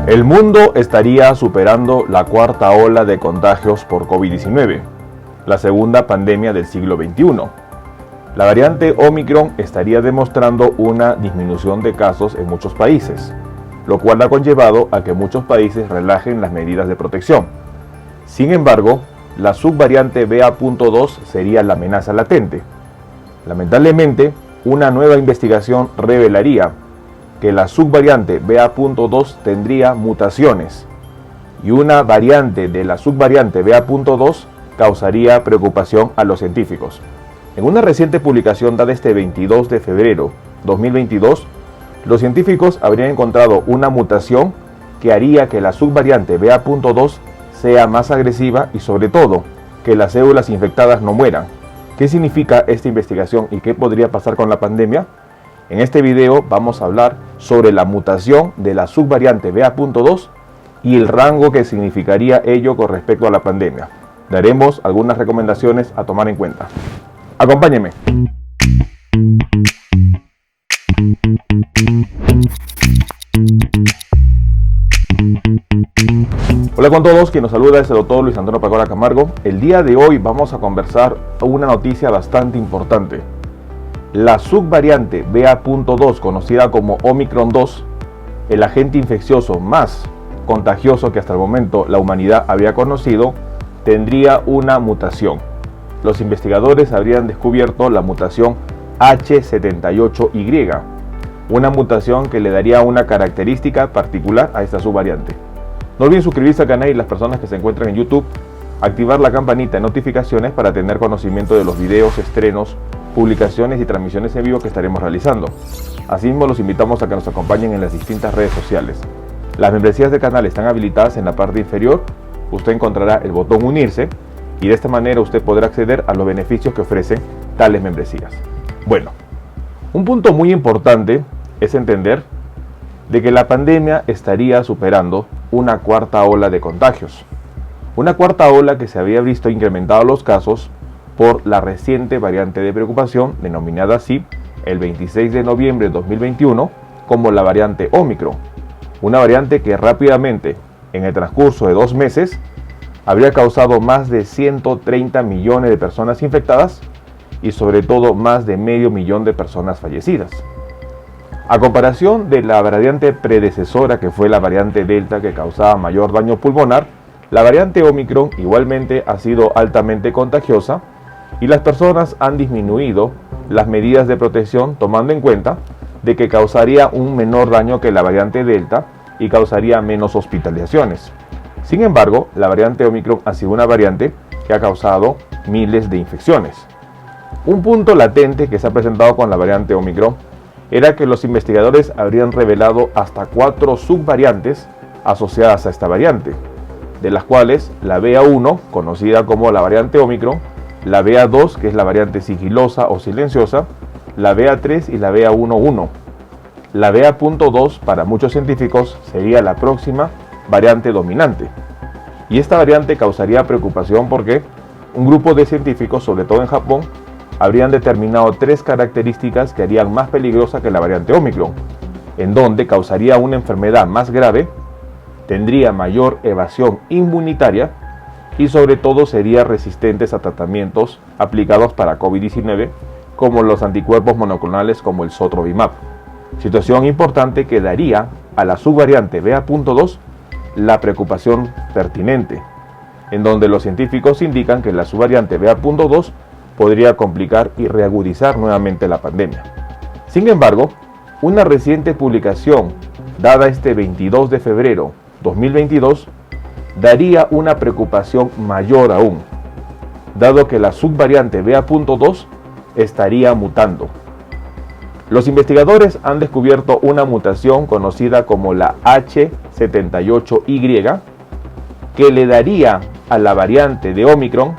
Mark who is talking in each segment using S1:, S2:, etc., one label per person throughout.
S1: El mundo estaría superando la cuarta ola de contagios por COVID-19, la segunda pandemia del siglo XXI. La variante Omicron estaría demostrando una disminución de casos en muchos países, lo cual ha conllevado a que muchos países relajen las medidas de protección. Sin embargo, la subvariante BA.2 sería la amenaza latente. Lamentablemente, una nueva investigación revelaría que la subvariante BA.2 tendría mutaciones y una variante de la subvariante BA.2 causaría preocupación a los científicos. En una reciente publicación dada este 22 de febrero 2022, los científicos habrían encontrado una mutación que haría que la subvariante BA.2 sea más agresiva y sobre todo que las células infectadas no mueran. ¿Qué significa esta investigación y qué podría pasar con la pandemia? En este video vamos a hablar sobre la mutación de la subvariante BA.2 y el rango que significaría ello con respecto a la pandemia. Daremos algunas recomendaciones a tomar en cuenta. Acompáñenme. Hola con todos, quien nos saluda es el doctor Luis Antonio Pacora Camargo. El día de hoy vamos a conversar una noticia bastante importante. La subvariante BA.2, conocida como Omicron 2, el agente infeccioso más contagioso que hasta el momento la humanidad había conocido, tendría una mutación. Los investigadores habrían descubierto la mutación H78Y, una mutación que le daría una característica particular a esta subvariante. No olviden suscribirse al canal y las personas que se encuentran en YouTube, activar la campanita de notificaciones para tener conocimiento de los videos, estrenos, publicaciones y transmisiones en vivo que estaremos realizando. Asimismo, los invitamos a que nos acompañen en las distintas redes sociales. Las membresías del canal están habilitadas en la parte inferior. Usted encontrará el botón unirse y de esta manera usted podrá acceder a los beneficios que ofrecen tales membresías. Bueno, un punto muy importante es entender de que la pandemia estaría superando una cuarta ola de contagios. Una cuarta ola que se había visto incrementado los casos por la reciente variante de preocupación, denominada así el 26 de noviembre de 2021 como la variante Omicron. Una variante que rápidamente, en el transcurso de 2 meses, habría causado más de 130 millones de personas infectadas y sobre todo más de 500.000 de personas fallecidas. A comparación de la variante predecesora, que fue la variante Delta, que causaba mayor daño pulmonar, la variante Omicron igualmente ha sido altamente contagiosa y las personas han disminuido las medidas de protección tomando en cuenta de que causaría un menor daño que la variante Delta y causaría menos hospitalizaciones. Sin embargo, la variante Omicron ha sido una variante que ha causado miles de infecciones. Un punto latente que se ha presentado con la variante Omicron era que los investigadores habrían revelado hasta 4 subvariantes asociadas a esta variante, de las cuales la BA1, conocida como la variante Omicron, la BA2, que es la variante sigilosa o silenciosa, la BA3 y la BA11. La BA.2 para muchos científicos sería la próxima variante dominante. Y esta variante causaría preocupación porque un grupo de científicos, sobre todo en Japón, habrían determinado 3 características que harían más peligrosa que la variante Omicron, en donde causaría una enfermedad más grave, tendría mayor evasión inmunitaria y sobre todo sería resistentes a tratamientos aplicados para COVID-19 como los anticuerpos monoclonales como el Sotrovimab. Situación importante que daría a la subvariante BA.2 la preocupación pertinente, en donde los científicos indican que la subvariante BA.2 podría complicar y reagudizar nuevamente la pandemia. Sin embargo, una reciente publicación dada este 22 de febrero 2022 daría una preocupación mayor aún, dado que la subvariante BA.2 estaría mutando. Los investigadores han descubierto una mutación conocida como la H78Y que le daría a la variante de Omicron,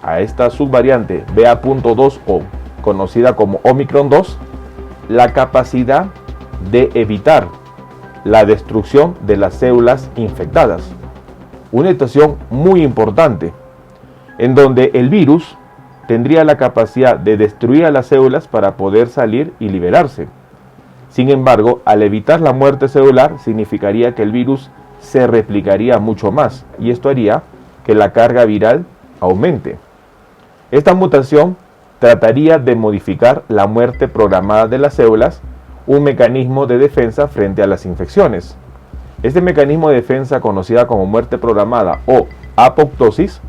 S1: a esta subvariante BA.2 o conocida como Omicron 2, la capacidad de evitar la destrucción de las células infectadas. Una situación muy importante, en donde el virus tendría la capacidad de destruir a las células para poder salir y liberarse. Sin embargo, al evitar la muerte celular, significaría que el virus se replicaría mucho más y esto haría que la carga viral aumente. Esta mutación trataría de modificar la muerte programada de las células, un mecanismo de defensa frente a las infecciones. Este mecanismo de defensa, conocida como muerte programada o apoptosis,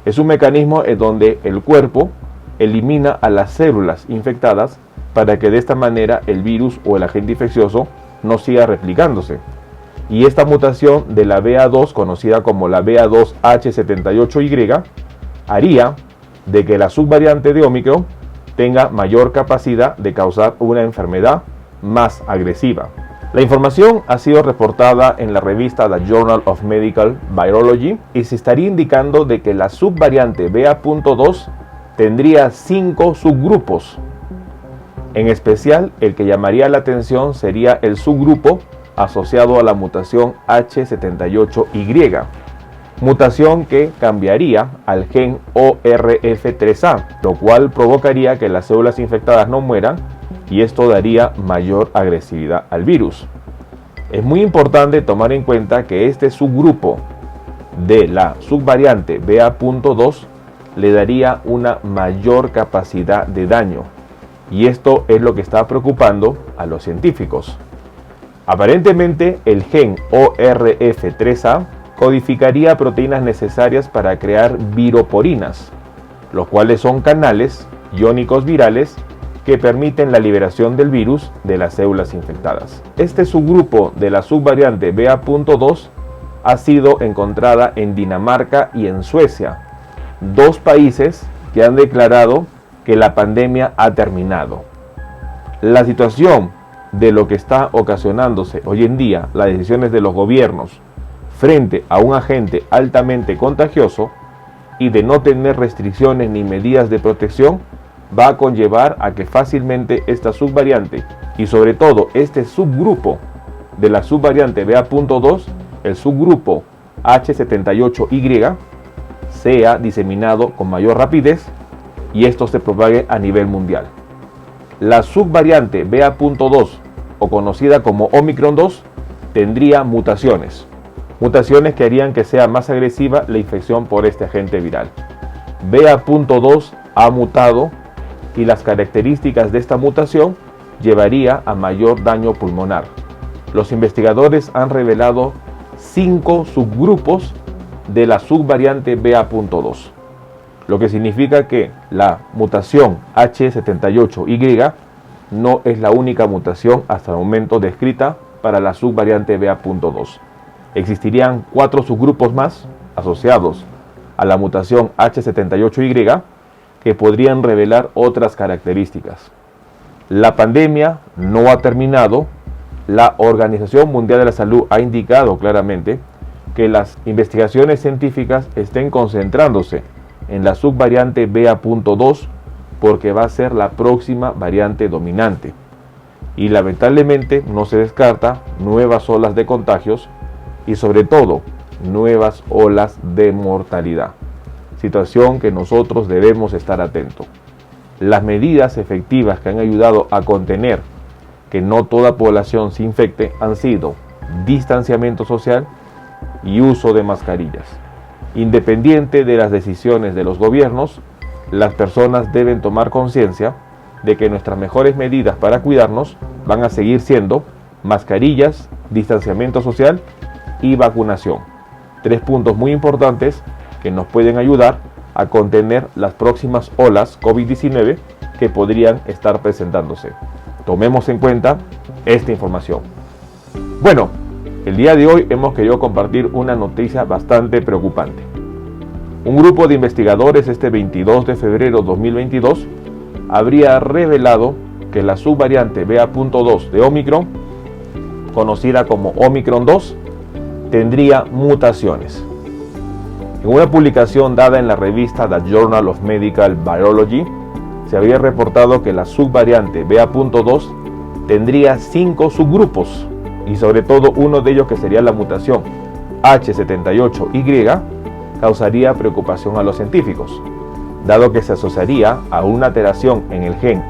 S1: es un mecanismo en donde el cuerpo elimina a las células infectadas para que de esta manera el virus o el agente infeccioso no siga replicándose. Y esta mutación de la BA2, conocida como la BA2H78Y, haría de que la subvariante de Omicron tenga mayor capacidad de causar una enfermedad más agresiva. La información ha sido reportada en la revista The Journal of Medical Virology y se estaría indicando de que la subvariante BA.2 tendría 5 subgrupos. En especial, el que llamaría la atención sería el subgrupo asociado a la mutación H78Y, mutación que cambiaría al gen ORF3A, lo cual provocaría que las células infectadas no mueran y esto daría mayor agresividad al virus. Es muy importante tomar en cuenta que este subgrupo de la subvariante BA.2 le daría una mayor capacidad de daño y esto es lo que está preocupando a los científicos. Aparentemente el gen ORF3A codificaría proteínas necesarias para crear viroporinas, los cuales son canales iónicos virales que permiten la liberación del virus de las células infectadas. Este subgrupo de la subvariante BA.2 ha sido encontrada en Dinamarca y en Suecia, dos países que han declarado que la pandemia ha terminado. La situación de lo que está ocasionándose hoy en día, las decisiones de los gobiernos frente a un agente altamente contagioso y de no tener restricciones ni medidas de protección, va a conllevar a que fácilmente esta subvariante y sobre todo este subgrupo de la subvariante BA.2, el subgrupo H78Y, sea diseminado con mayor rapidez y esto se propague a nivel mundial. La subvariante BA.2 o conocida como Omicron 2 tendría mutaciones que harían que sea más agresiva la infección por este agente viral. BA.2 ha mutado y las características de esta mutación llevaría a mayor daño pulmonar. Los investigadores han revelado 5 subgrupos de la subvariante BA.2, lo que significa que la mutación H78Y no es la única mutación hasta el momento descrita para la subvariante BA.2. Existirían 4 subgrupos más asociados a la mutación H78Y que podrían revelar otras características. La pandemia no ha terminado. La Organización Mundial de la Salud ha indicado claramente que las investigaciones científicas estén concentrándose en la subvariante BA.2 porque va a ser la próxima variante dominante. Y lamentablemente no se descarta nuevas olas de contagios y sobre todo nuevas olas de mortalidad. Situación que nosotros debemos estar atentos. Las medidas efectivas que han ayudado a contener que no toda población se infecte han sido distanciamiento social y uso de mascarillas. Independiente de las decisiones de los gobiernos, las personas deben tomar conciencia de que nuestras mejores medidas para cuidarnos van a seguir siendo mascarillas, distanciamiento social y vacunación. 3 puntos muy importantes que nos pueden ayudar a contener las próximas olas COVID-19 que podrían estar presentándose. Tomemos en cuenta esta información. Bueno, el día de hoy hemos querido compartir una noticia bastante preocupante. Un grupo de investigadores este 22 de febrero de 2022 habría revelado que la subvariante BA.2 de Omicron, conocida como Omicron 2, tendría mutaciones. En una publicación dada en la revista The Journal of Medical Virology, se había reportado que la subvariante BA.2 tendría 5 subgrupos y sobre todo uno de ellos, que sería la mutación H78Y, causaría preocupación a los científicos, dado que se asociaría a una alteración en el gen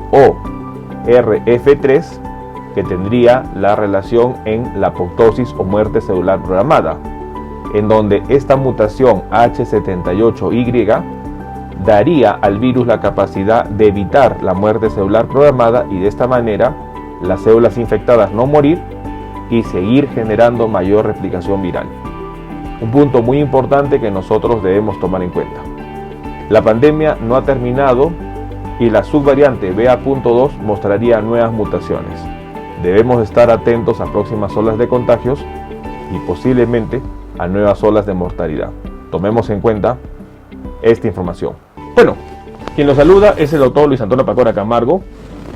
S1: ORF3 que tendría la relación en la apoptosis o muerte celular programada, en donde esta mutación H78Y daría al virus la capacidad de evitar la muerte celular programada y de esta manera las células infectadas no morir y seguir generando mayor replicación viral. Un punto muy importante que nosotros debemos tomar en cuenta. La pandemia no ha terminado y la subvariante BA.2 mostraría nuevas mutaciones. Debemos estar atentos a próximas olas de contagios y posiblemente a nuevas olas de mortalidad. Tomemos en cuenta esta información. Bueno, quien los saluda es el doctor Luis Antonio Pacora Camargo.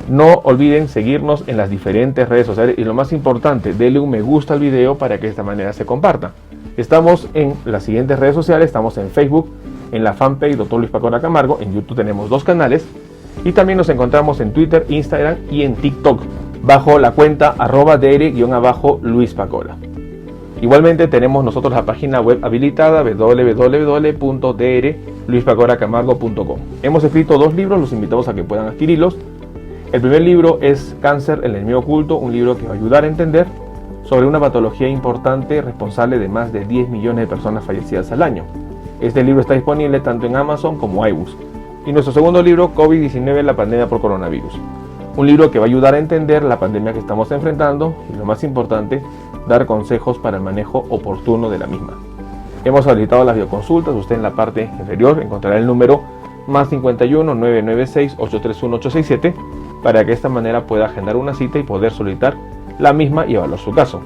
S1: No olviden seguirnos en las diferentes redes sociales y lo más importante, denle un me gusta al video para que de esta manera se comparta. Estamos en las siguientes redes sociales, estamos en Facebook, en la fanpage Dr. Luis Pacora Camargo, en YouTube tenemos 2 canales y también nos encontramos en Twitter, Instagram y en TikTok bajo la cuenta @dr_Luis Pacora. Igualmente tenemos nosotros la página web habilitada www.drluispacoracamargo.com. Hemos escrito 2 libros, los invitamos a que puedan adquirirlos. El primer libro es Cáncer, el enemigo oculto, un libro que va a ayudar a entender sobre una patología importante responsable de más de 10 millones de personas fallecidas al año. Este libro está disponible tanto en Amazon como iBooks. Y nuestro segundo libro, COVID-19, la pandemia por coronavirus. Un libro que va a ayudar a entender la pandemia que estamos enfrentando y lo más importante, dar consejos para el manejo oportuno de la misma. Hemos habilitado las videoconsultas, usted en la parte inferior encontrará el número +51 996 831 867 para que de esta manera pueda agendar una cita y poder solicitar la misma y evaluar su caso.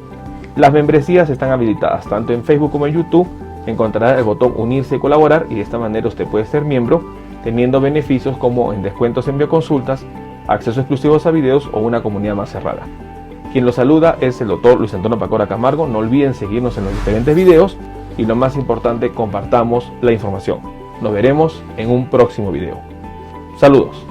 S1: Las membresías están habilitadas tanto en Facebook como en YouTube. Encontrará el botón unirse y colaborar y de esta manera usted puede ser miembro teniendo beneficios como en descuentos en bioconsultas, acceso exclusivos a videos o una comunidad más cerrada. Quien los saluda es el doctor Luis Antonio Pacora Camargo. No olviden seguirnos en los diferentes videos y lo más importante, compartamos la información. Nos veremos en un próximo video. Saludos.